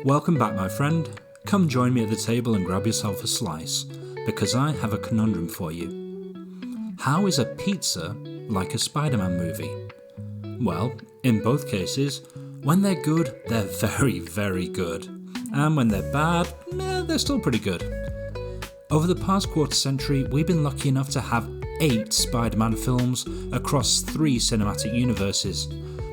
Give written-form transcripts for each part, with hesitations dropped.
Welcome back, my friend. Come join me at the table and grab yourself a slice, because I have a conundrum for you. How is a pizza like a Spider-Man movie? Well, in both cases, when they're good, they're very, very good. And when they're bad, they're still pretty good. Over the past quarter century, we've been lucky enough to have 8 Spider-Man films across 3 cinematic universes,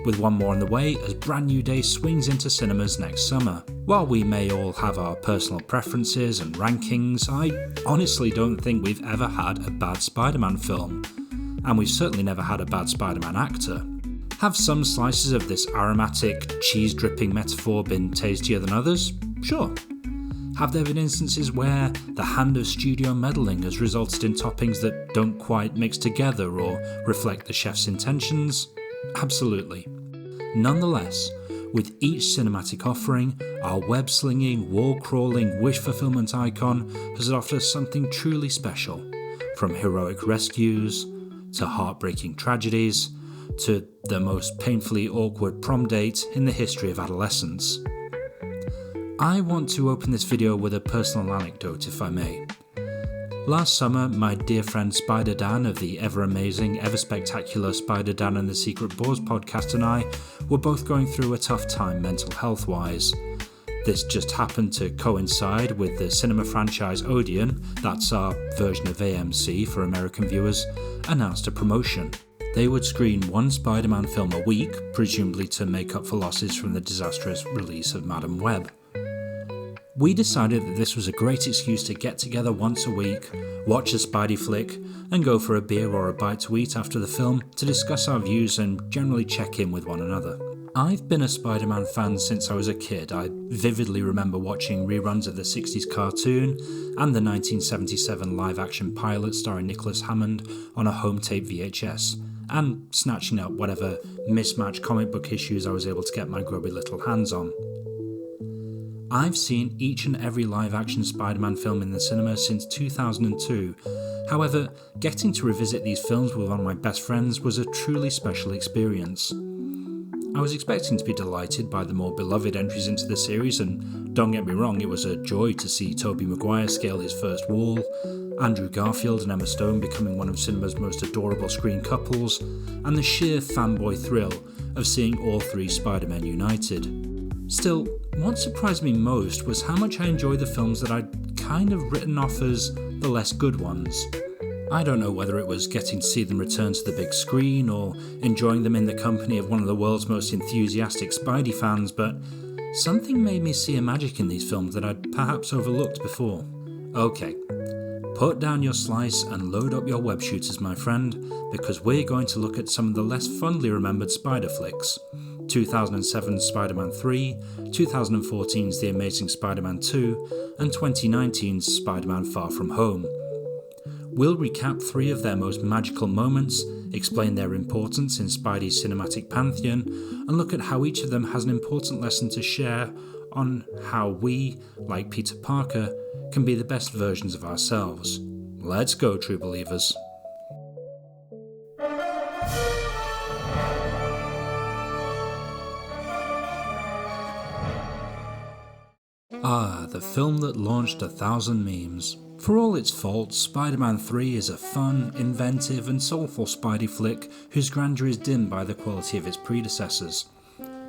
with one more on the way as Brand New Day swings into cinemas next summer. While we may all have our personal preferences and rankings, I honestly don't think we've ever had a bad Spider-Man film, and we've certainly never had a bad Spider-Man actor. Have some slices of this aromatic, cheese-dripping metaphor been tastier than others? Sure. Have there been instances where the hand of studio meddling has resulted in toppings that don't quite mix together or reflect the chef's intentions? Absolutely. Nonetheless, with each cinematic offering, our web-slinging, wall-crawling, wish-fulfillment icon has offered us something truly special, from heroic rescues, to heartbreaking tragedies, to the most painfully awkward prom date in the history of adolescence. I want to open this video with a personal anecdote, if I may. Last summer, my dear friend Spider Dan of the ever-amazing, ever-spectacular Spider Dan and the Secret Boars podcast and I were both going through a tough time mental health-wise. This just happened to coincide with the cinema franchise Odeon, that's our version of AMC for American viewers, announced a promotion. They would screen one Spider-Man film a week, presumably to make up for losses from the disastrous release of Madam Web. We decided that this was a great excuse to get together once a week, watch a Spidey flick, and go for a beer or a bite to eat after the film to discuss our views and generally check in with one another. I've been a Spider-Man fan since I was a kid. I vividly remember watching reruns of the 60s cartoon and the 1977 live-action pilot starring Nicholas Hammond on a home tape VHS, and snatching up whatever mismatched comic book issues I was able to get my grubby little hands on. I've seen each and every live-action Spider-Man film in the cinema since 2002. However, getting to revisit these films with one of my best friends was a truly special experience. I was expecting to be delighted by the more beloved entries into the series, and don't get me wrong, it was a joy to see Tobey Maguire scale his first wall, Andrew Garfield and Emma Stone becoming one of cinema's most adorable screen couples, and the sheer fanboy thrill of seeing all 3 Spider-Men united. Still, what surprised me most was how much I enjoyed the films that I'd kind of written off as the less good ones. I don't know whether it was getting to see them return to the big screen or enjoying them in the company of one of the world's most enthusiastic Spidey fans, but something made me see a magic in these films that I'd perhaps overlooked before. Okay, put down your slice and load up your web shooters, my friend, because we're going to look at some of the less fondly remembered Spider flicks. 2007's Spider-Man 3, 2014's The Amazing Spider-Man 2, and 2019's Spider-Man Far From Home. We'll recap 3 of their most magical moments, explain their importance in Spidey's cinematic pantheon, and look at how each of them has an important lesson to share on how we, like Peter Parker, can be the best versions of ourselves. Let's go, true believers. The film that launched 1,000 memes. For all its faults, Spider-Man 3 is a fun, inventive and soulful Spidey flick whose grandeur is dimmed by the quality of its predecessors.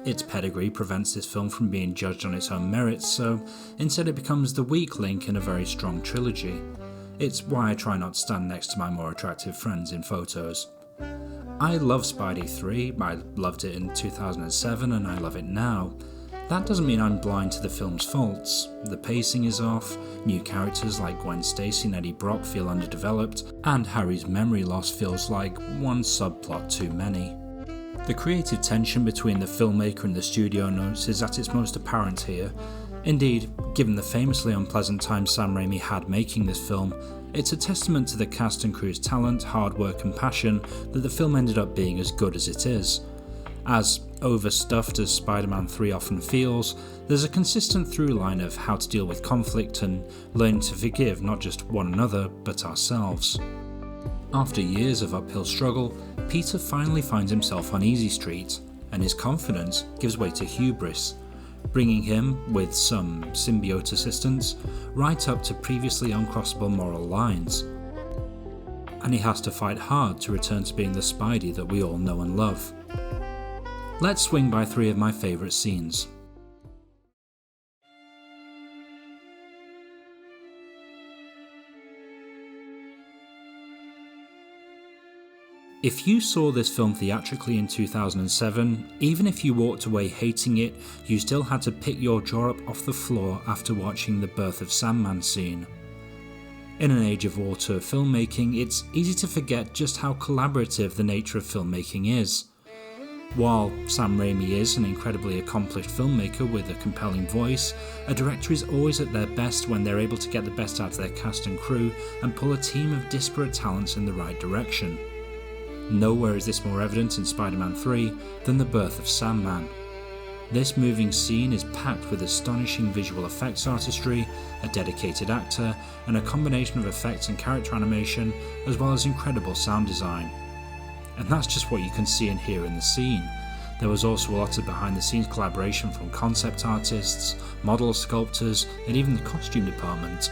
Its pedigree prevents this film from being judged on its own merits, so instead it becomes the weak link in a very strong trilogy. It's why I try not to stand next to my more attractive friends in photos. I love Spidey 3, I loved it in 2007 and I love it now. That doesn't mean I'm blind to the film's faults. The pacing is off, new characters like Gwen Stacy and Eddie Brock feel underdeveloped, and Harry's memory loss feels like one subplot too many. The creative tension between the filmmaker and the studio notes is at its most apparent here. Indeed, given the famously unpleasant time Sam Raimi had making this film, it's a testament to the cast and crew's talent, hard work and passion that the film ended up being as good as it is. As overstuffed as Spider-Man 3 often feels, there's a consistent through line of how to deal with conflict and learn to forgive not just one another, but ourselves. After years of uphill struggle, Peter finally finds himself on Easy Street, and his confidence gives way to hubris. bringing him, with some symbiote assistance, right up to previously uncrossable moral lines. And he has to fight hard to return to being the Spidey that we all know and love. Let's swing by 3 of my favourite scenes. If you saw this film theatrically in 2007, even if you walked away hating it, you still had to pick your jaw up off the floor after watching the Birth of Sandman scene. In an age of auteur filmmaking, it's easy to forget just how collaborative the nature of filmmaking is. While Sam Raimi is an incredibly accomplished filmmaker with a compelling voice, a director is always at their best when they're able to get the best out of their cast and crew and pull a team of disparate talents in the right direction. Nowhere is this more evident in Spider-Man 3 than the Birth of Sandman. This moving scene is packed with astonishing visual effects artistry, a dedicated actor, and a combination of effects and character animation, as well as incredible sound design. And that's just what you can see and hear in the scene. There was also a lot of behind-the-scenes collaboration from concept artists, model sculptors, and even the costume department.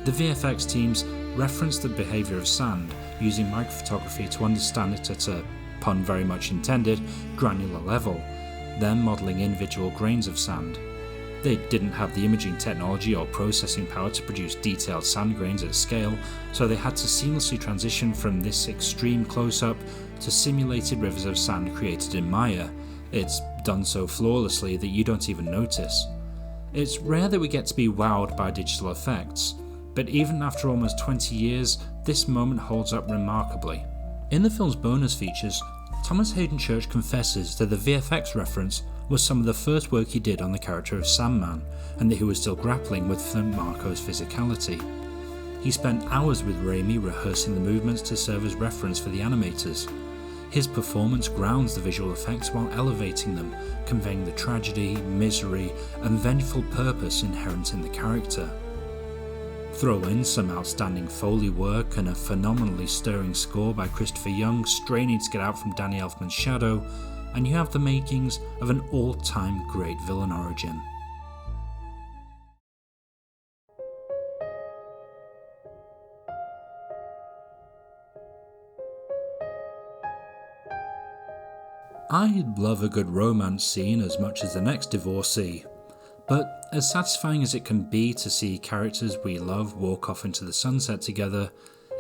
The VFX teams referenced the behaviour of sand, using microphotography to understand it at a, pun very much intended, granular level, then modelling individual grains of sand. They didn't have the imaging technology or processing power to produce detailed sand grains at scale, so they had to seamlessly transition from this extreme close-up to simulated rivers of sand created in Maya. It's done so flawlessly that you don't even notice. It's rare that we get to be wowed by digital effects, but even after almost 20 years, this moment holds up remarkably. In the film's bonus features, Thomas Hayden Church confesses that the VFX reference was some of the first work he did on the character of Sandman, and that he was still grappling with Flint Marko's physicality. He spent hours with Raimi rehearsing the movements to serve as reference for the animators. His performance grounds the visual effects while elevating them, conveying the tragedy, misery, and vengeful purpose inherent in the character. Throw in some outstanding Foley work and a phenomenally stirring score by Christopher Young straining to get out from Danny Elfman's shadow, and you have the makings of an all-time great villain origin. I love a good romance scene as much as the next divorcee. But as satisfying as it can be to see characters we love walk off into the sunset together,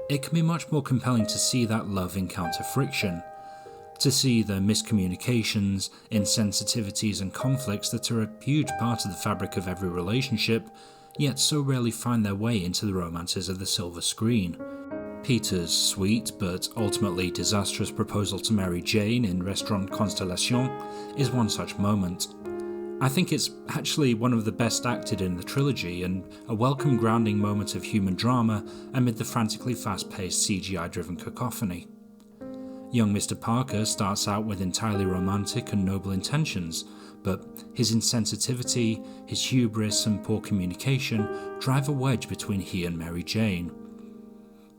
it can be much more compelling to see that love encounter friction. To see the miscommunications, insensitivities and conflicts that are a huge part of the fabric of every relationship, yet so rarely find their way into the romances of the silver screen. Peter's sweet but ultimately disastrous proposal to Mary Jane in Restaurant Constellation is one such moment. I think it's actually one of the best acted in the trilogy, and a welcome grounding moment of human drama amid the frantically fast-paced CGI-driven cacophony. Young Mr. Parker starts out with entirely romantic and noble intentions, but his insensitivity, his hubris and poor communication drive a wedge between he and Mary Jane.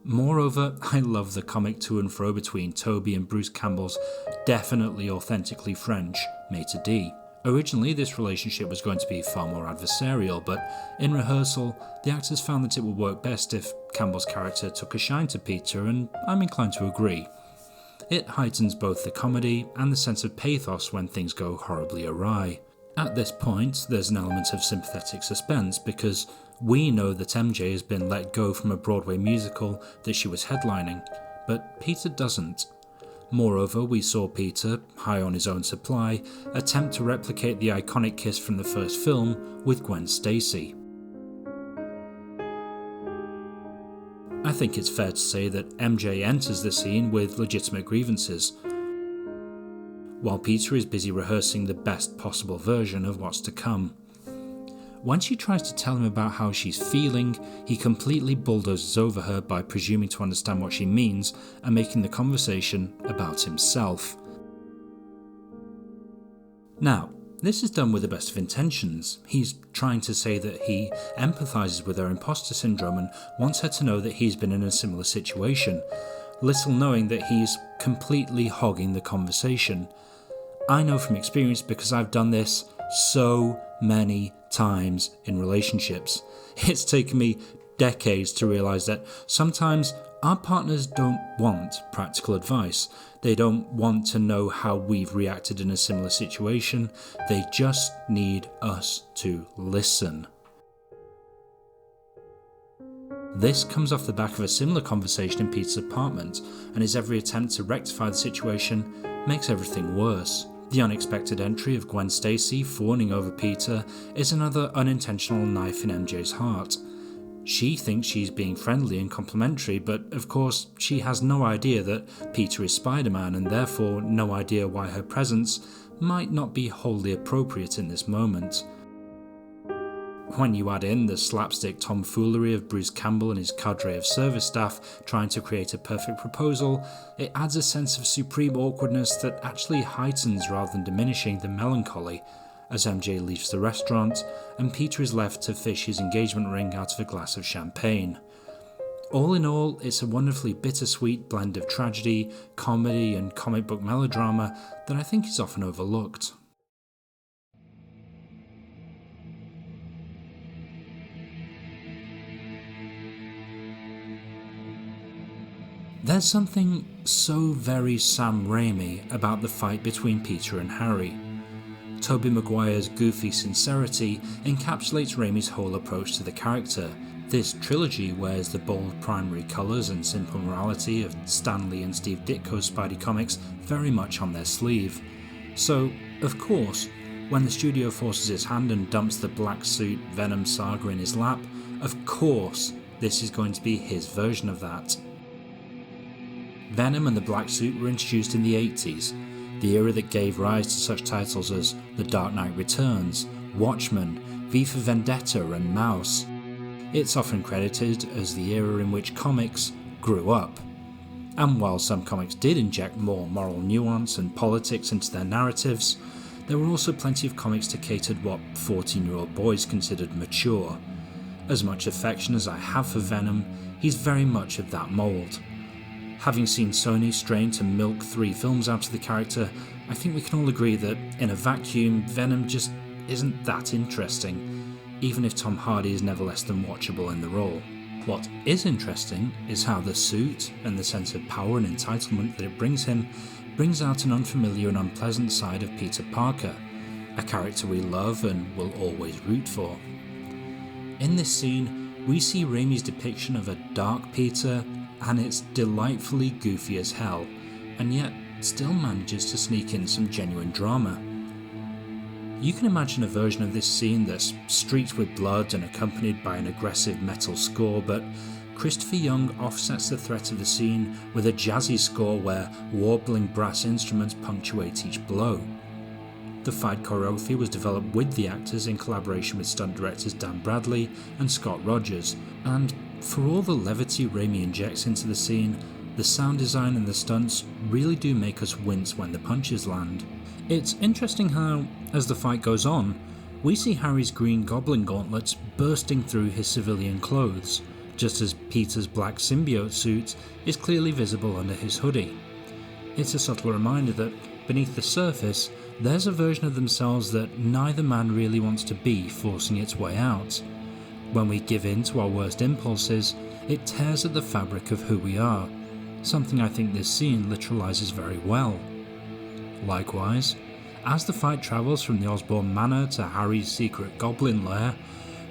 Moreover, I love the comic to and fro between Toby and Bruce Campbell's definitely authentically French maitre d'. Originally, this relationship was going to be far more adversarial, but in rehearsal, the actors found that it would work best if Campbell's character took a shine to Peter, and I'm inclined to agree. It heightens both the comedy and the sense of pathos when things go horribly awry. At this point, there's an element of sympathetic suspense because we know that MJ has been let go from a Broadway musical that she was headlining, but Peter doesn't. Moreover, we saw Peter, high on his own supply, attempt to replicate the iconic kiss from the first film with Gwen Stacy. I think it's fair to say that MJ enters the scene with legitimate grievances, while Peter is busy rehearsing the best possible version of what's to come. When she tries to tell him about how she's feeling, he completely bulldozes over her by presuming to understand what she means and making the conversation about himself. Now, this is done with the best of intentions. He's trying to say that he empathises with her imposter syndrome and wants her to know that he's been in a similar situation, little knowing that he's completely hogging the conversation. I know from experience because I've done this so many times in relationships. It's taken me decades to realise that sometimes our partners don't want practical advice. They don't want to know how we've reacted in a similar situation. They just need us to listen. This comes off the back of a similar conversation in Peter's apartment, and his every attempt to rectify the situation makes everything worse. The unexpected entry of Gwen Stacy fawning over Peter is another unintentional knife in MJ's heart. She thinks she's being friendly and complimentary, but of course she has no idea that Peter is Spider-Man, and therefore no idea why her presence might not be wholly appropriate in this moment. When you add in the slapstick tomfoolery of Bruce Campbell and his cadre of service staff trying to create a perfect proposal, it adds a sense of supreme awkwardness that actually heightens rather than diminishing the melancholy as MJ leaves the restaurant and Peter is left to fish his engagement ring out of a glass of champagne. All in all, it's a wonderfully bittersweet blend of tragedy, comedy and comic book melodrama that I think is often overlooked. There's something so very Sam Raimi about the fight between Peter and Harry. Tobey Maguire's goofy sincerity encapsulates Raimi's whole approach to the character. This trilogy wears the bold primary colours and simple morality of Stan Lee and Steve Ditko's Spidey comics very much on their sleeve. So, of course, when the studio forces his hand and dumps the black suit Venom saga in his lap, of course this is going to be his version of that. Venom and the Black Suit were introduced in the 80s, the era that gave rise to such titles as The Dark Knight Returns, Watchmen, V for Vendetta and Mouse. It's often credited as the era in which comics grew up. And while some comics did inject more moral nuance and politics into their narratives, there were also plenty of comics that catered what 14-year-old boys considered mature. As much affection as I have for Venom, he's very much of that mould. Having seen Sony strain to milk 3 films out of the character, I think we can all agree that, in a vacuum, Venom just isn't that interesting, even if Tom Hardy is never less than watchable in the role. What is interesting is how the suit, and the sense of power and entitlement that it brings him, brings out an unfamiliar and unpleasant side of Peter Parker, a character we love and will always root for. In this scene, we see Raimi's depiction of a dark Peter, and it's delightfully goofy as hell, and yet still manages to sneak in some genuine drama. You can imagine a version of this scene that's streaked with blood and accompanied by an aggressive metal score, but Christopher Young offsets the threat of the scene with a jazzy score where warbling brass instruments punctuate each blow. The fight choreography was developed with the actors in collaboration with stunt directors Dan Bradley and Scott Rogers, and for all the levity Raimi injects into the scene, the sound design and the stunts really do make us wince when the punches land. It's interesting how, as the fight goes on, we see Harry's green goblin gauntlets bursting through his civilian clothes, just as Peter's black symbiote suit is clearly visible under his hoodie. It's a subtle reminder that, beneath the surface, there's a version of themselves that neither man really wants to be forcing its way out. When we give in to our worst impulses, it tears at the fabric of who we are, something I think this scene literalizes very well. Likewise, as the fight travels from the Osborn Manor to Harry's secret goblin lair,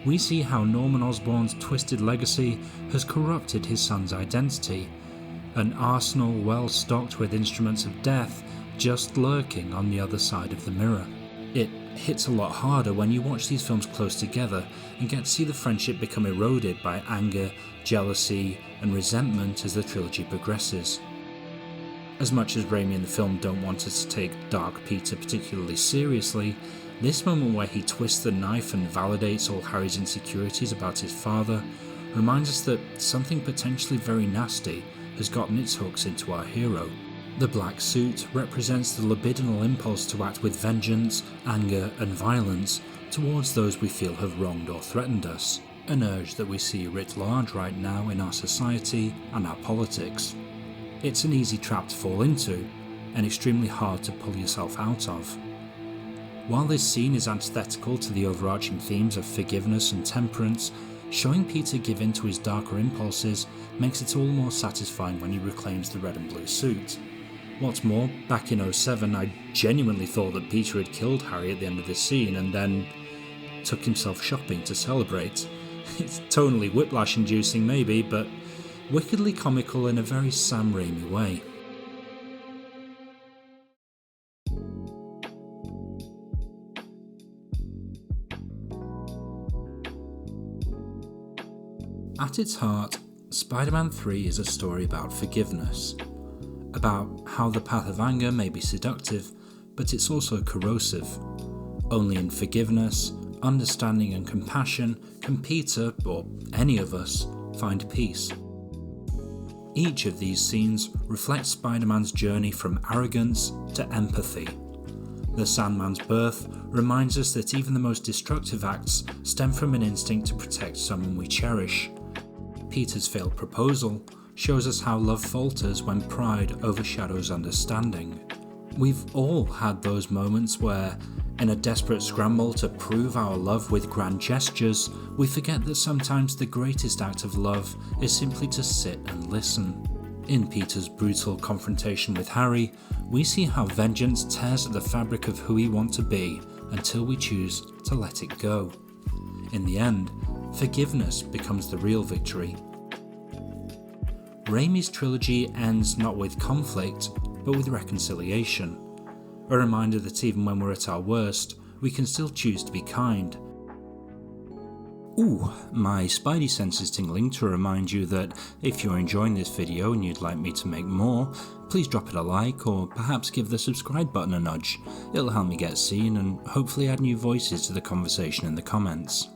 we see how Norman Osborn's twisted legacy has corrupted his son's identity, an arsenal well stocked with instruments of death just lurking on the other side of the mirror. It hits a lot harder when you watch these films close together and get to see the friendship become eroded by anger, jealousy and resentment as the trilogy progresses. As much as Raimi and the film don't want us to take Dark Peter particularly seriously, this moment where he twists the knife and validates all Harry's insecurities about his father reminds us that something potentially very nasty has gotten its hooks into our hero. The black suit represents the libidinal impulse to act with vengeance, anger and violence towards those we feel have wronged or threatened us, an urge that we see writ large right now in our society and our politics. It's an easy trap to fall into, and extremely hard to pull yourself out of. While this scene is antithetical to the overarching themes of forgiveness and temperance, showing Peter give in to his darker impulses makes it all the more satisfying when he reclaims the red and blue suit. What's more, back in 07 I genuinely thought that Peter had killed Harry at the end of this scene and then took himself shopping to celebrate. It's tonally whiplash inducing maybe, but wickedly comical in a very Sam Raimi way. At its heart, Spider-Man 3 is a story about forgiveness, about how the path of anger may be seductive, but it's also corrosive. Only in forgiveness, understanding and compassion can Peter, or any of us, find peace. Each of these scenes reflects Spider-Man's journey from arrogance to empathy. The Sandman's birth reminds us that even the most destructive acts stem from an instinct to protect someone we cherish. Peter's failed proposal shows us how love falters when pride overshadows understanding. We've all had those moments where, in a desperate scramble to prove our love with grand gestures, we forget that sometimes the greatest act of love is simply to sit and listen. In Peter's brutal confrontation with Harry, we see how vengeance tears at the fabric of who we want to be until we choose to let it go. In the end, forgiveness becomes the real victory. Raimi's trilogy ends not with conflict, but with reconciliation. A reminder that even when we're at our worst, we can still choose to be kind. Ooh, my spidey sense is tingling to remind you that if you're enjoying this video and you'd like me to make more, please drop it a like or perhaps give the subscribe button a nudge. It'll help me get seen and hopefully add new voices to the conversation in the comments.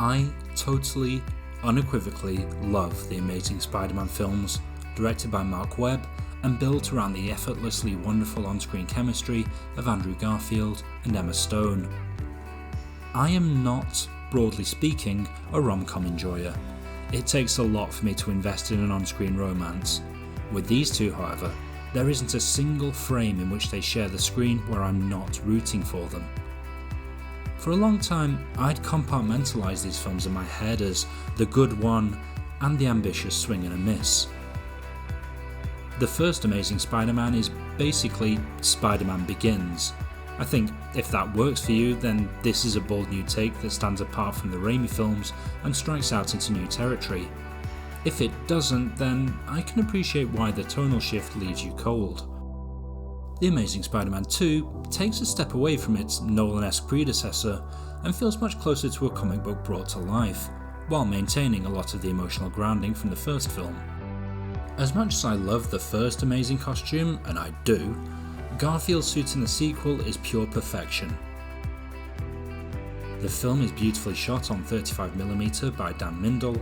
I totally, unequivocally love the Amazing Spider-Man films, directed by Mark Webb and built around the effortlessly wonderful on-screen chemistry of Andrew Garfield and Emma Stone. I am not, broadly speaking, a rom-com enjoyer. It takes a lot for me to invest in an on-screen romance. With these two, however, there isn't a single frame in which they share the screen where I'm not rooting for them. For a long time, I'd compartmentalised these films in my head as the good one and the ambitious swing and a miss. The first Amazing Spider-Man is basically Spider-Man Begins. I think if that works for you, then this is a bold new take that stands apart from the Raimi films and strikes out into new territory. If it doesn't, then I can appreciate why the tonal shift leaves you cold. The Amazing Spider-Man 2 takes a step away from its Nolan-esque predecessor and feels much closer to a comic book brought to life, while maintaining a lot of the emotional grounding from the first film. As much as I love the first Amazing costume, and I do, Garfield's suit in the sequel is pure perfection. The film is beautifully shot on 35mm by Dan Mindel,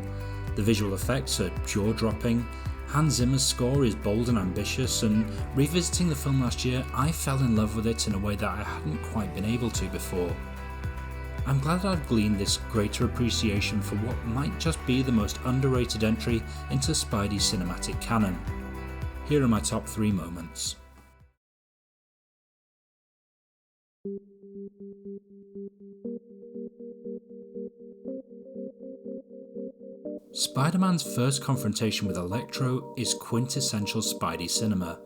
the visual effects are jaw-dropping, Hans Zimmer's score is bold and ambitious, and revisiting the film last year, I fell in love with it in a way that I hadn't quite been able to before. I'm glad I've gleaned this greater appreciation for what might just be the most underrated entry into Spidey's cinematic canon. Here are my top 3 moments. Spider-Man's first confrontation with Electro is quintessential Spidey cinema.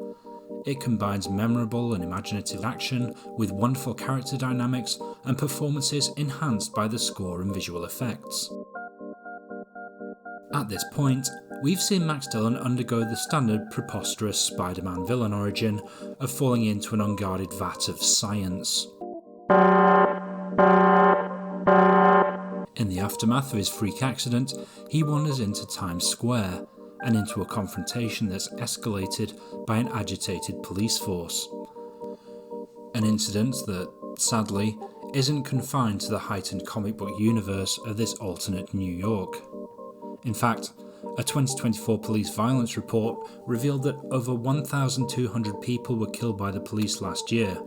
It combines memorable and imaginative action with wonderful character dynamics and performances enhanced by the score and visual effects. At this point, we've seen Max Dillon undergo the standard preposterous Spider-Man villain origin of falling into an unguarded vat of science. In the aftermath of his freak accident, he wanders into Times Square and into a confrontation that's escalated by an agitated police force. An incident that, sadly, isn't confined to the heightened comic book universe of this alternate New York. In fact, a 2024 police violence report revealed that over 1,200 people were killed by the police last year,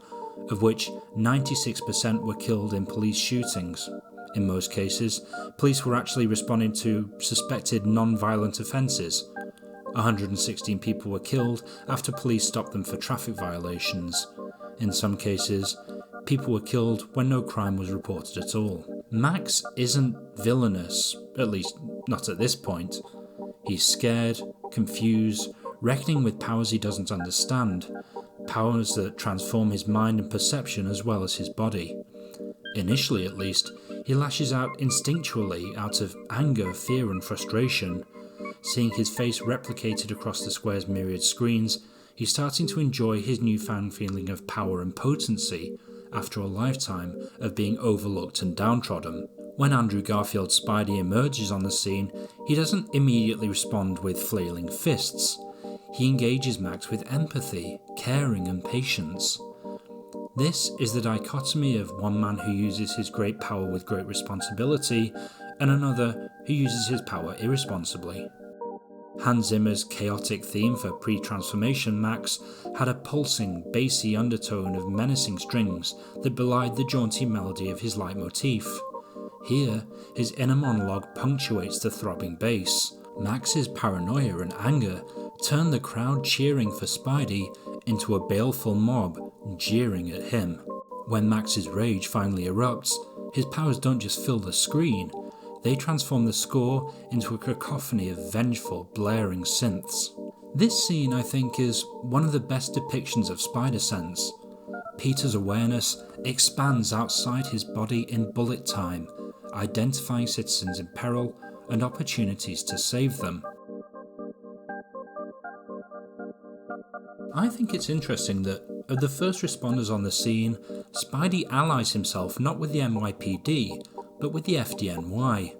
of which 96% were killed in police shootings. In most cases, police were actually responding to suspected non-violent offences. 116 people were killed after police stopped them for traffic violations. In some cases, people were killed when no crime was reported at all. Max isn't villainous, at least not at this point. He's scared, confused, reckoning with powers he doesn't understand, powers that transform his mind and perception as well as his body. Initially, at least, he lashes out instinctually out of anger, fear and frustration. Seeing his face replicated across the square's myriad screens, he's starting to enjoy his newfound feeling of power and potency after a lifetime of being overlooked and downtrodden. When Andrew Garfield's Spidey emerges on the scene, he doesn't immediately respond with flailing fists. He engages Max with empathy, caring and patience. This is the dichotomy of one man who uses his great power with great responsibility, and another who uses his power irresponsibly. Hans Zimmer's chaotic theme for pre-transformation Max had a pulsing, bassy undertone of menacing strings that belied the jaunty melody of his leitmotif. Here, his inner monologue punctuates the throbbing bass. Max's paranoia and anger turn the crowd cheering for Spidey into a baleful mob jeering at him. When Max's rage finally erupts, his powers don't just fill the screen, they transform the score into a cacophony of vengeful, blaring synths. This scene, I think, is one of the best depictions of Spider-Sense. Peter's awareness expands outside his body in bullet time, identifying citizens in peril and opportunities to save them. I think it's interesting that of the first responders on the scene, Spidey allies himself not with the NYPD, but with the FDNY,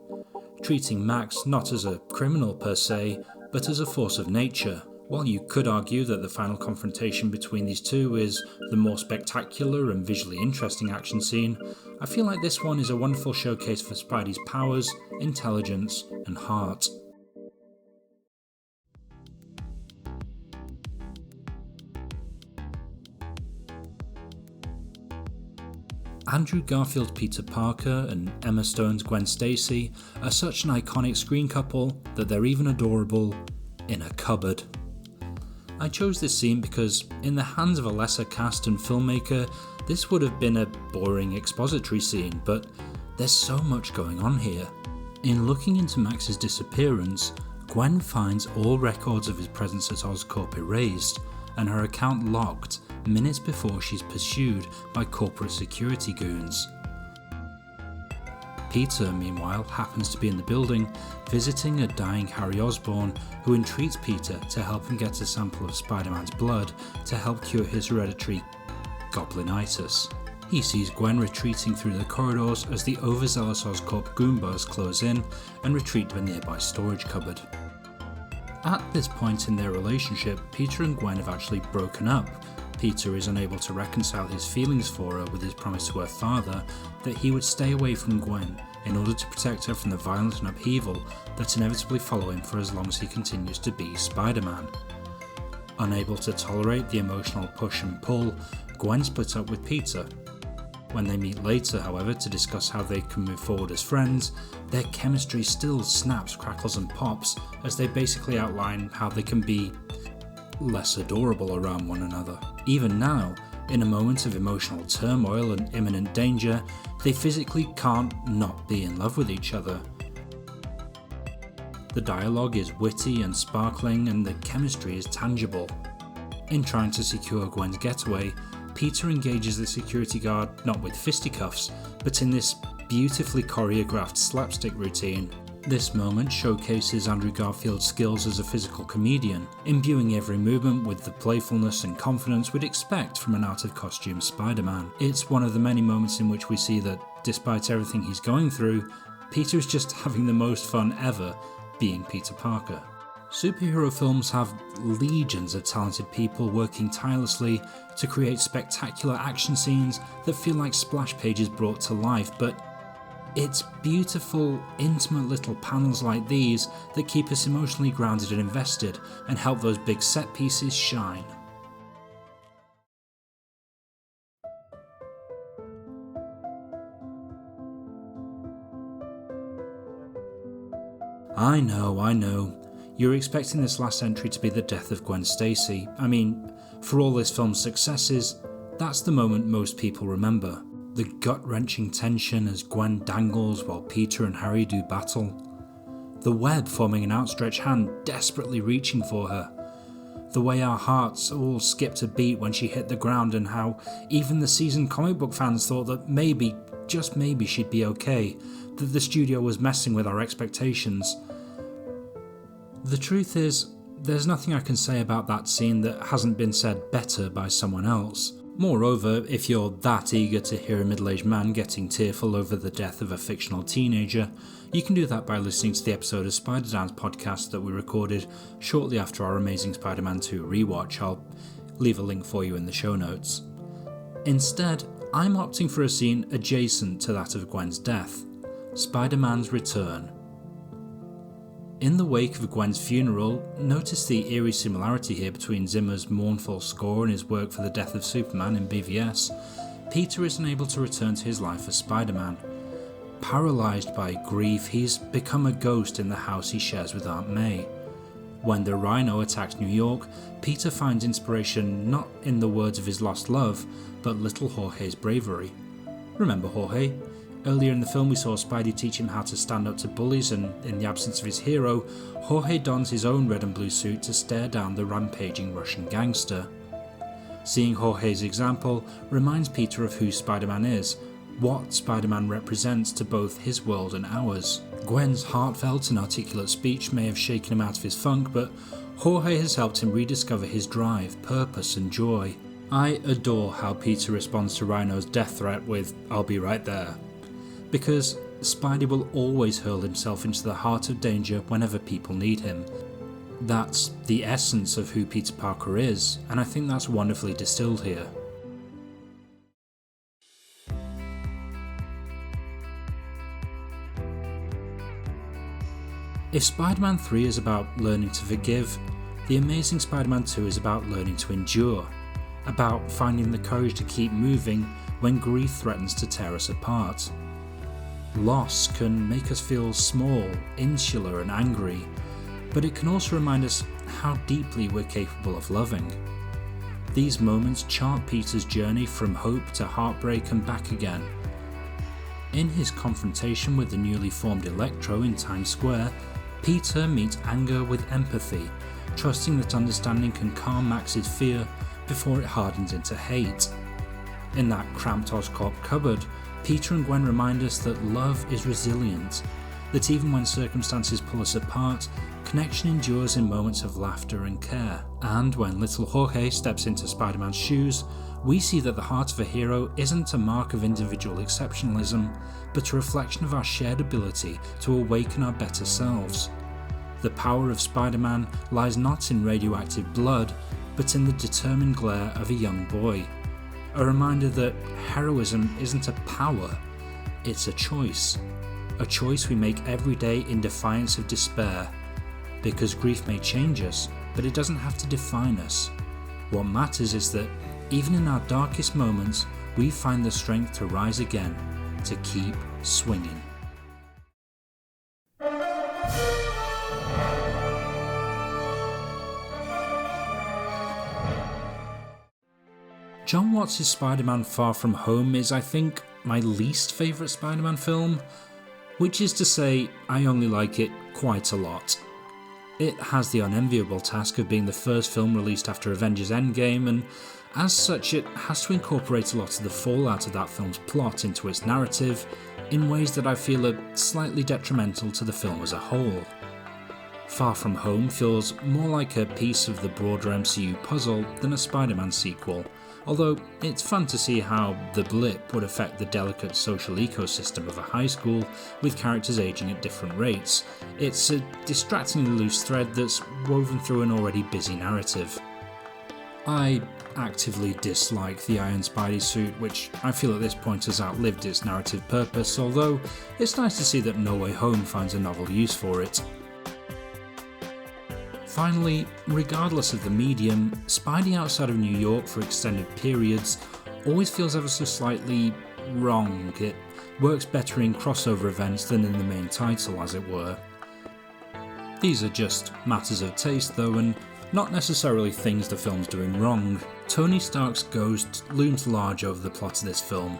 treating Max not as a criminal per se, but as a force of nature. While you could argue that the final confrontation between these two is the more spectacular and visually interesting action scene, I feel like this one is a wonderful showcase for Spidey's powers, intelligence, and heart. Andrew Garfield's Peter Parker and Emma Stone's Gwen Stacy are such an iconic screen couple that they're even adorable in a cupboard. I chose this scene because, in the hands of a lesser cast and filmmaker, this would have been a boring expository scene, but there's so much going on here. In looking into Max's disappearance, Gwen finds all records of his presence at Oscorp erased, and her account locked minutes before she's pursued by corporate security goons. Peter, meanwhile, happens to be in the building, visiting a dying Harry Osborn, who entreats Peter to help him get a sample of Spider-Man's blood to help cure his hereditary goblinitis. He sees Gwen retreating through the corridors as the overzealous Oscorp Goombas close in and retreat to a nearby storage cupboard. At this point in their relationship, Peter and Gwen have actually broken up. Peter is unable to reconcile his feelings for her with his promise to her father that he would stay away from Gwen in order to protect her from the violence and upheaval that inevitably follow him for as long as he continues to be Spider-Man. Unable to tolerate the emotional push and pull, Gwen splits up with Peter. When they meet later, however, to discuss how they can move forward as friends, their chemistry still snaps, crackles and pops as they basically outline how they can be less adorable around one another. Even now, in a moment of emotional turmoil and imminent danger, they physically can't not be in love with each other. The dialogue is witty and sparkling, and the chemistry is tangible. In trying to secure Gwen's getaway, Peter engages the security guard not with fisticuffs, but in this beautifully choreographed slapstick routine. This moment showcases Andrew Garfield's skills as a physical comedian, imbuing every movement with the playfulness and confidence we'd expect from an out-of-costume Spider-Man. It's one of the many moments in which we see that, despite everything he's going through, Peter is just having the most fun ever being Peter Parker. Superhero films have legions of talented people working tirelessly to create spectacular action scenes that feel like splash pages brought to life, but it's beautiful, intimate little panels like these that keep us emotionally grounded and invested and help those big set pieces shine. I know. You're expecting this last entry to be the death of Gwen Stacy. I mean, for all this film's successes, that's the moment most people remember. The gut-wrenching tension as Gwen dangles while Peter and Harry do battle. The web forming an outstretched hand desperately reaching for her. The way our hearts all skipped a beat when she hit the ground, and how even the seasoned comic book fans thought that maybe, just maybe, she'd be okay, that the studio was messing with our expectations. The truth is, there's nothing I can say about that scene that hasn't been said better by someone else. Moreover, if you're that eager to hear a middle-aged man getting tearful over the death of a fictional teenager, you can do that by listening to the episode of Spider Dance podcast that we recorded shortly after our Amazing Spider-Man 2 rewatch. I'll leave a link for you in the show notes. Instead, I'm opting for a scene adjacent to that of Gwen's death, Spider-Man's return. In the wake of Gwen's funeral, notice the eerie similarity here between Zimmer's mournful score and his work for the death of Superman in BVS. Peter is unable to return to his life as Spider-Man. Paralysed by grief, he's become a ghost in the house he shares with Aunt May. When the Rhino attacks New York, Peter finds inspiration not in the words of his lost love, but little Jorge's bravery. Remember Jorge? Earlier in the film we saw Spidey teach him how to stand up to bullies, and in the absence of his hero, Jorge dons his own red and blue suit to stare down the rampaging Russian gangster. Seeing Jorge's example reminds Peter of who Spider-Man is, what Spider-Man represents to both his world and ours. Gwen's heartfelt and articulate speech may have shaken him out of his funk, but Jorge has helped him rediscover his drive, purpose and joy. I adore how Peter responds to Rhino's death threat with, "I'll be right there." Because Spidey will always hurl himself into the heart of danger whenever people need him. That's the essence of who Peter Parker is, and I think that's wonderfully distilled here. If Spider-Man 3 is about learning to forgive, The Amazing Spider-Man 2 is about learning to endure, about finding the courage to keep moving when grief threatens to tear us apart. Loss can make us feel small, insular and angry, but it can also remind us how deeply we're capable of loving. These moments chart Peter's journey from hope to heartbreak and back again. In his confrontation with the newly formed Electro in Times Square, Peter meets anger with empathy, trusting that understanding can calm Max's fear before it hardens into hate. In that cramped Oscorp cupboard, Peter and Gwen remind us that love is resilient, that even when circumstances pull us apart, connection endures in moments of laughter and care. And when little Jorge steps into Spider-Man's shoes, we see that the heart of a hero isn't a mark of individual exceptionalism, but a reflection of our shared ability to awaken our better selves. The power of Spider-Man lies not in radioactive blood, but in the determined glare of a young boy. A reminder that heroism isn't a power, it's a choice we make every day in defiance of despair. Because grief may change us, but it doesn't have to define us. What matters is that, even in our darkest moments, we find the strength to rise again, to keep swinging. John Watts' Spider-Man Far From Home is, I think, my least favourite Spider-Man film, which is to say, I only like it quite a lot. It has the unenviable task of being the first film released after Avengers Endgame, and as such it has to incorporate a lot of the fallout of that film's plot into its narrative in ways that I feel are slightly detrimental to the film as a whole. Far From Home feels more like a piece of the broader MCU puzzle than a Spider-Man sequel, although it's fun to see how the blip would affect the delicate social ecosystem of a high school with characters aging at different rates. It's a distractingly loose thread that's woven through an already busy narrative. I actively dislike the Iron Spidey suit, which I feel at this point has outlived its narrative purpose, although it's nice to see that No Way Home finds a novel use for it. Finally, regardless of the medium, Spidey outside of New York for extended periods always feels ever so slightly wrong. It works better in crossover events than in the main title, as it were. These are just matters of taste though, and not necessarily things the film's doing wrong. Tony Stark's ghost looms large over the plot of this film.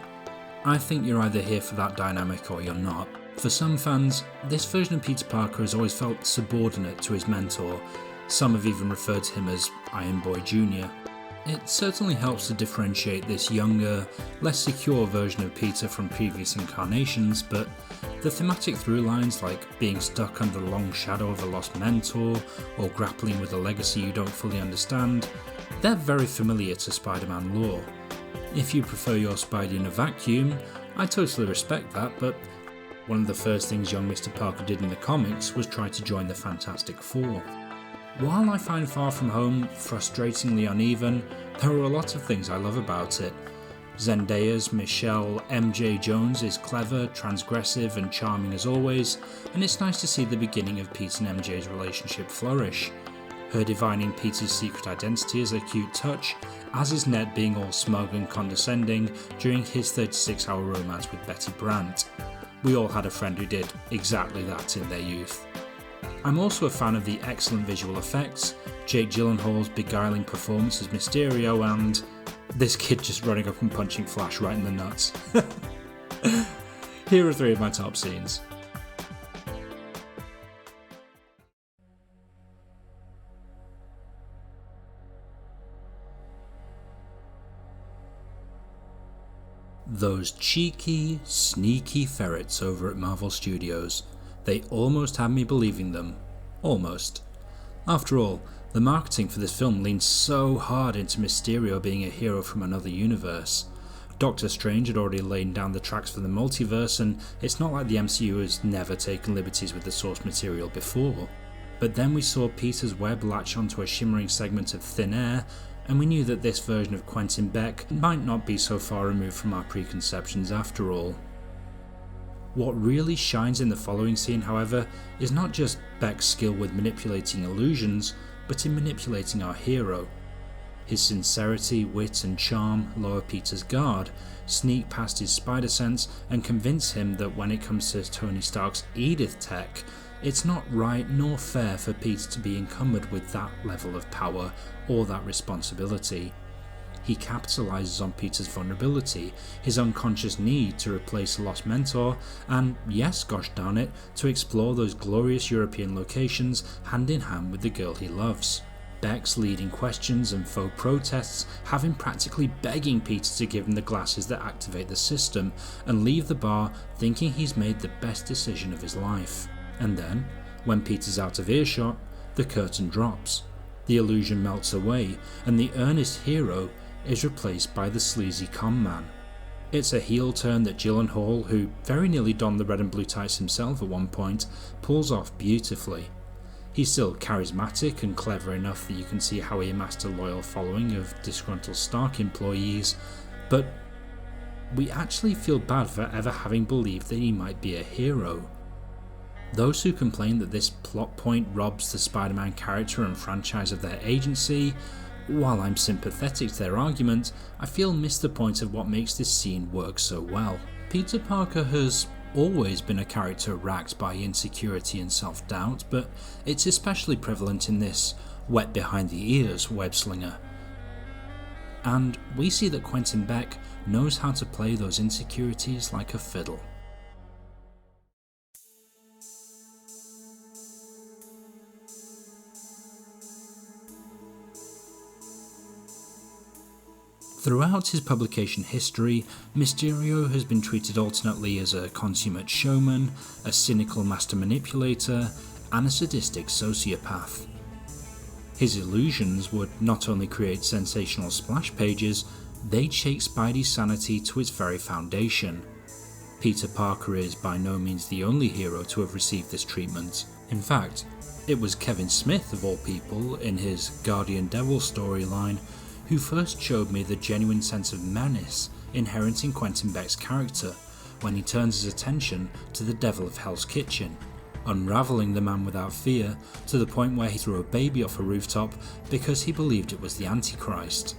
I think you're either here for that dynamic or you're not. For some fans, this version of Peter Parker has always felt subordinate to his mentor. Some have even referred to him as Iron Boy Jr. It certainly helps to differentiate this younger, less secure version of Peter from previous incarnations, but the thematic through lines like being stuck under the long shadow of a lost mentor or grappling with a legacy you don't fully understand, they're very familiar to Spider-Man lore. If you prefer your Spidey in a vacuum, I totally respect that, but one of the first things young Mr. Parker did in the comics was try to join the Fantastic Four. While I find Far From Home frustratingly uneven, there are a lot of things I love about it. Zendaya's Michelle MJ Jones is clever, transgressive and charming as always, and it's nice to see the beginning of Pete and MJ's relationship flourish. Her divining Peter's secret identity is a cute touch, as is Ned being all smug and condescending during his 36-hour romance with Betty Brant. We all had a friend who did exactly that in their youth. I'm also a fan of the excellent visual effects, Jake Gyllenhaal's beguiling performance as Mysterio, and this kid just running up and punching Flash right in the nuts. Here are 3 of my top scenes. Those cheeky, sneaky ferrets over at Marvel Studios. They almost had me believing them. Almost. After all, the marketing for this film leaned so hard into Mysterio being a hero from another universe. Doctor Strange had already laid down the tracks for the multiverse, and it's not like the MCU has never taken liberties with the source material before. But then we saw Peter's web latch onto a shimmering segment of thin air, and we knew that this version of Quentin Beck might not be so far removed from our preconceptions after all. What really shines in the following scene, however, is not just Beck's skill with manipulating illusions, but in manipulating our hero. His sincerity, wit and charm lower Peter's guard, sneak past his spider sense and convince him that when it comes to Tony Stark's Edith tech, it's not right nor fair for Peter to be encumbered with that level of power or that responsibility. He capitalises on Peter's vulnerability, his unconscious need to replace a lost mentor, and yes, gosh darn it, to explore those glorious European locations hand in hand with the girl he loves. Beck's leading questions and faux protests have him practically begging Peter to give him the glasses that activate the system and leave the bar thinking he's made the best decision of his life. And then, when Peter's out of earshot, the curtain drops. The illusion melts away, and the earnest hero is replaced by the sleazy con man. It's a heel turn that Gyllenhaal, who very nearly donned the red and blue tights himself at one point, pulls off beautifully. He's still charismatic and clever enough that you can see how he amassed a loyal following of disgruntled Stark employees, but we actually feel bad for ever having believed that he might be a hero. Those who complain that this plot point robs the Spider-Man character and franchise of their agency, while I'm sympathetic to their argument, I feel miss the point of what makes this scene work so well. Peter Parker has always been a character racked by insecurity and self-doubt, but it's especially prevalent in this wet behind the ears web-slinger. And we see that Quentin Beck knows how to play those insecurities like a fiddle. Throughout his publication history, Mysterio has been treated alternately as a consummate showman, a cynical master manipulator, and a sadistic sociopath. His illusions would not only create sensational splash pages, they'd shake Spidey's sanity to its very foundation. Peter Parker is by no means the only hero to have received this treatment. In fact, it was Kevin Smith of all people in his Guardian Devil storyline who first showed me the genuine sense of menace inherent in Quentin Beck's character when he turns his attention to the Devil of Hell's Kitchen, unravelling the man without fear to the point where he threw a baby off a rooftop because he believed it was the Antichrist.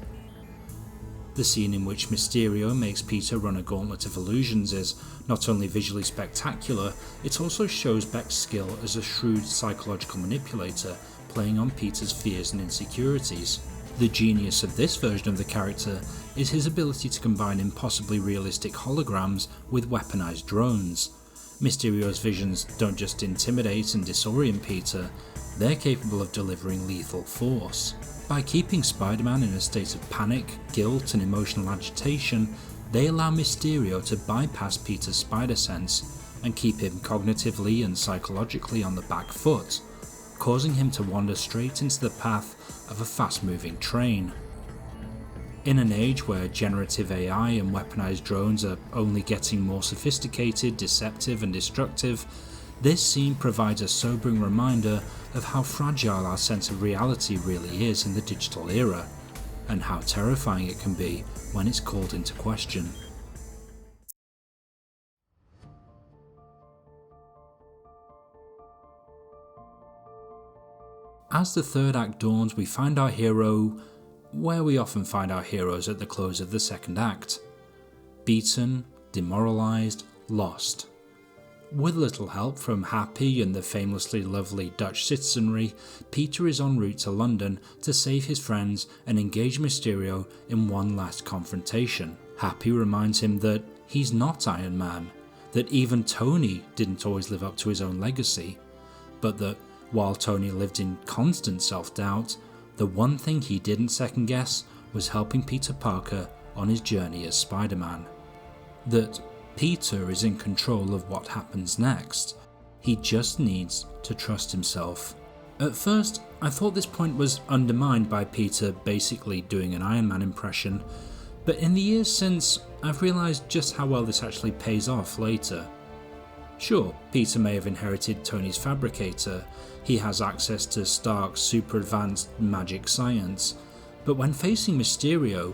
The scene in which Mysterio makes Peter run a gauntlet of illusions is not only visually spectacular, it also shows Beck's skill as a shrewd psychological manipulator, playing on Peter's fears and insecurities. The genius of this version of the character is his ability to combine impossibly realistic holograms with weaponized drones. Mysterio's visions don't just intimidate and disorient Peter, they're capable of delivering lethal force. By keeping Spider-Man in a state of panic, guilt and emotional agitation, they allow Mysterio to bypass Peter's spider sense and keep him cognitively and psychologically on the back foot, causing him to wander straight into the path of a fast-moving train. In an age where generative AI and weaponized drones are only getting more sophisticated, deceptive and destructive, this scene provides a sobering reminder of how fragile our sense of reality really is in the digital era, and how terrifying it can be when it's called into question. As the third act dawns, we find our hero where we often find our heroes at the close of the second act. Beaten, demoralised, lost. With little help from Happy and the famously lovely Dutch citizenry, Peter is en route to London to save his friends and engage Mysterio in one last confrontation. Happy reminds him that he's not Iron Man, that even Tony didn't always live up to his own legacy, but that while Tony lived in constant self-doubt, the one thing he didn't second guess was helping Peter Parker on his journey as Spider-Man. That Peter is in control of what happens next. He just needs to trust himself. At first, I thought this point was undermined by Peter basically doing an Iron Man impression, but in the years since, I've realised just how well this actually pays off later. Sure, Peter may have inherited Tony's fabricator, he has access to Stark's super advanced magic science, but when facing Mysterio,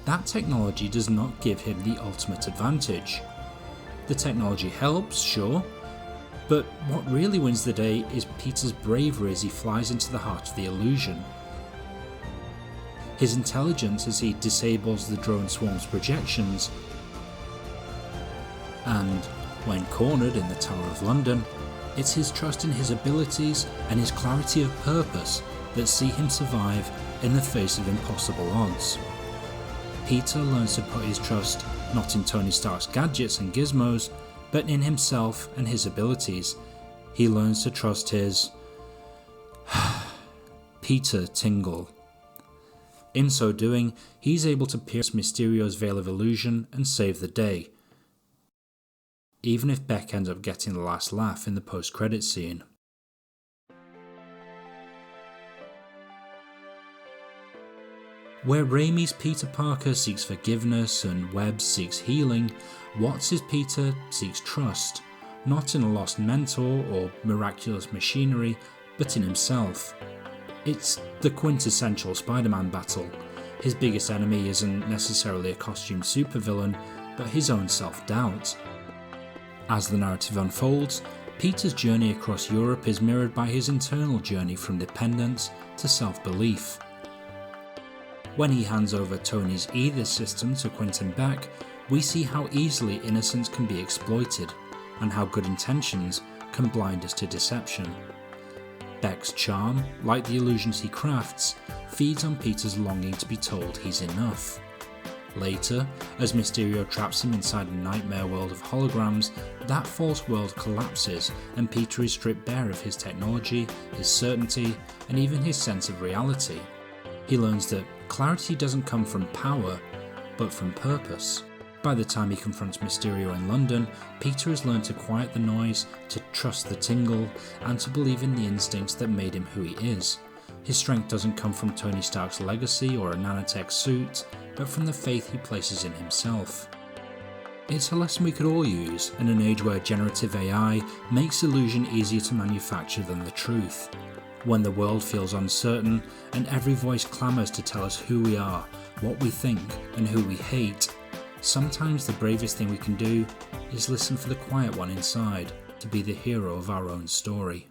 that technology does not give him the ultimate advantage. The technology helps, sure, but what really wins the day is Peter's bravery as he flies into the heart of the illusion. His intelligence as he disables the drone swarm's projections, and when cornered in the Tower of London, it's his trust in his abilities and his clarity of purpose that see him survive in the face of impossible odds. Peter learns to put his trust not in Tony Stark's gadgets and gizmos, but in himself and his abilities. He learns to trust his Peter Tingle. In so doing, he's able to pierce Mysterio's veil of illusion and save the day, even if Beck ends up getting the last laugh in the post-credits scene. Where Raimi's Peter Parker seeks forgiveness and Webb seeks healing, Watts' Peter seeks trust, not in a lost mentor or miraculous machinery, but in himself. It's the quintessential Spider-Man battle. His biggest enemy isn't necessarily a costumed supervillain, but his own self-doubt. As the narrative unfolds, Peter's journey across Europe is mirrored by his internal journey from dependence to self-belief. When he hands over Tony's Aegis system to Quentin Beck, we see how easily innocence can be exploited, and how good intentions can blind us to deception. Beck's charm, like the illusions he crafts, feeds on Peter's longing to be told he's enough. Later, as Mysterio traps him inside a nightmare world of holograms, that false world collapses and Peter is stripped bare of his technology, his certainty, and even his sense of reality. He learns that clarity doesn't come from power, but from purpose. By the time he confronts Mysterio in London, Peter has learned to quiet the noise, to trust the tingle, and to believe in the instincts that made him who he is. His strength doesn't come from Tony Stark's legacy or a nanotech suit, but from the faith he places in himself. It's a lesson we could all use in an age where generative AI makes illusion easier to manufacture than the truth. When the world feels uncertain and every voice clamours to tell us who we are, what we think, and who we hate, sometimes the bravest thing we can do is listen for the quiet one inside, to be the hero of our own story.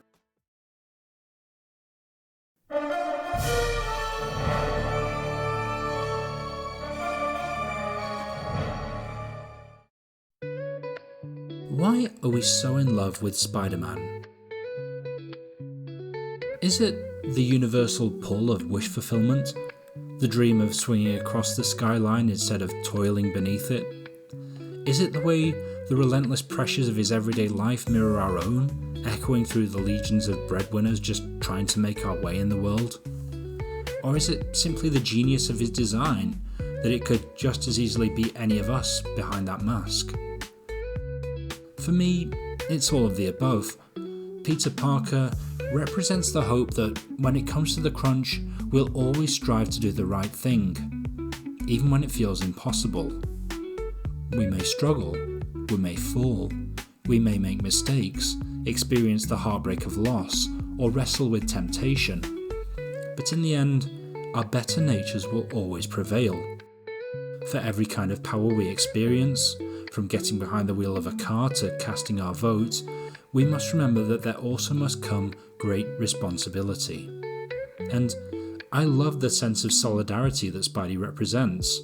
Why are we so in love with Spider-Man? Is it the universal pull of wish fulfillment? The dream of swinging across the skyline instead of toiling beneath it? Is it the way the relentless pressures of his everyday life mirror our own, echoing through the legions of breadwinners just trying to make our way in the world? Or is it simply the genius of his design, that it could just as easily be any of us behind that mask? For me, it's all of the above. Peter Parker represents the hope that when it comes to the crunch, we'll always strive to do the right thing, even when it feels impossible. We may struggle, we may fall, we may make mistakes, experience the heartbreak of loss, or wrestle with temptation. But in the end, our better natures will always prevail. For every kind of power we experience, from getting behind the wheel of a car to casting our vote, we must remember that there also must come great responsibility. And I love the sense of solidarity that Spidey represents.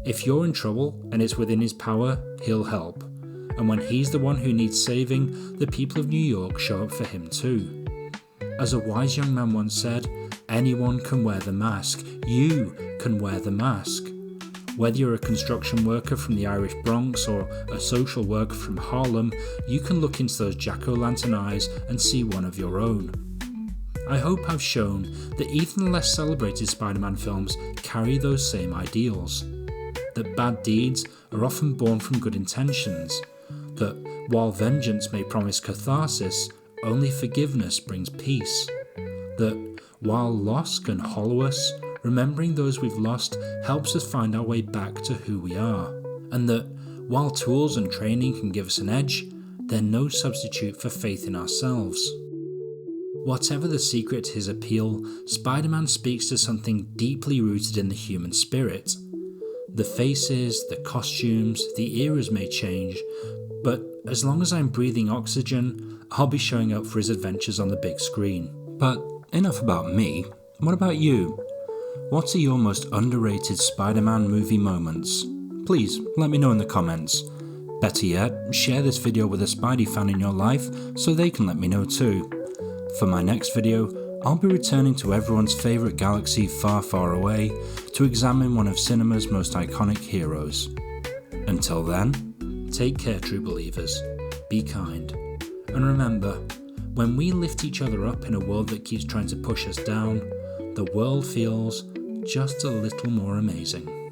If you're in trouble and it's within his power, he'll help. And when he's the one who needs saving, the people of New York show up for him too. As a wise young man once said, anyone can wear the mask. You can wear the mask. Whether you're a construction worker from the Irish Bronx or a social worker from Harlem, you can look into those jack-o'-lantern eyes and see one of your own. I hope I've shown that even the less celebrated Spider-Man films carry those same ideals. That bad deeds are often born from good intentions. That while vengeance may promise catharsis, only forgiveness brings peace. That while loss can hollow us, remembering those we've lost helps us find our way back to who we are, and that while tools and training can give us an edge, they're no substitute for faith in ourselves. Whatever the secret to his appeal, Spider-Man speaks to something deeply rooted in the human spirit. The faces, the costumes, the eras may change, but as long as I'm breathing oxygen, I'll be showing up for his adventures on the big screen. But enough about me, what about you? What are your most underrated Spider-Man movie moments? Please let me know in the comments. Better yet, share this video with a Spidey fan in your life so they can let me know too. For my next video, I'll be returning to everyone's favourite galaxy far, far away to examine one of cinema's most iconic heroes. Until then, take care, true believers. Be kind. And remember, when we lift each other up in a world that keeps trying to push us down, the world feels just a little more amazing.